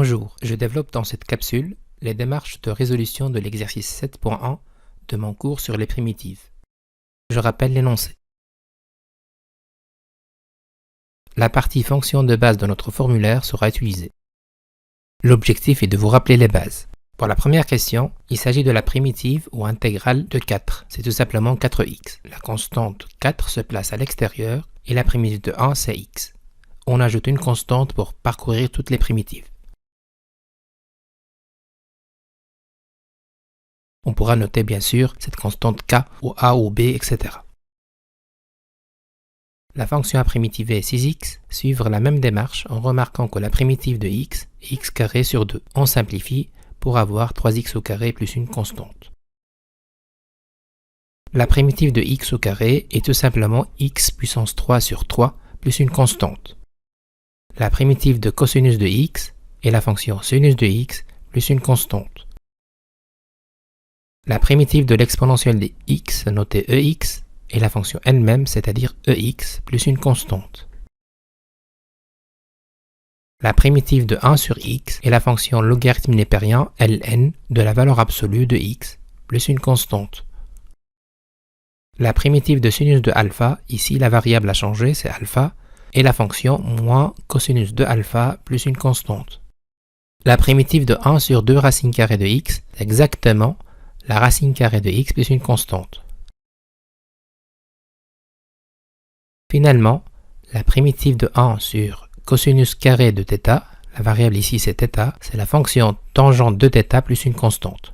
Bonjour, je développe dans cette capsule les démarches de résolution de l'exercice 7.1 de mon cours sur les primitives. Je rappelle l'énoncé. La partie fonction de base de notre formulaire sera utilisée. L'objectif est de vous rappeler les bases. Pour la première question, il s'agit de la primitive ou intégrale de 4. C'est tout simplement 4x. La constante 4 se place à l'extérieur et la primitive de 1 c'est x. On ajoute une constante pour parcourir toutes les primitives. On pourra noter bien sûr cette constante k ou a ou b, etc. La fonction à primitive 6x suivre la même démarche en remarquant que la primitive de x est x carré sur 2. On simplifie pour avoir 3x au carré plus une constante. La primitive de x au carré est tout simplement x puissance 3 sur 3 plus une constante. La primitive de cosinus de x est la fonction sinus de x plus une constante. La primitive de l'exponentielle de x, notée ex, est la fonction elle-même, c'est-à-dire ex plus une constante. La primitive de 1 sur x est la fonction logarithme népérien ln de la valeur absolue de x plus une constante. La primitive de sinus de alpha, ici la variable à changer c'est alpha, est la fonction moins cosinus de alpha plus une constante. La primitive de 1 sur 2 racine carrée de x est exactement la racine carrée de x plus une constante. Finalement, la primitive de 1 sur cosinus carré de θ, la variable ici c'est θ, c'est la fonction tangente de θ plus une constante.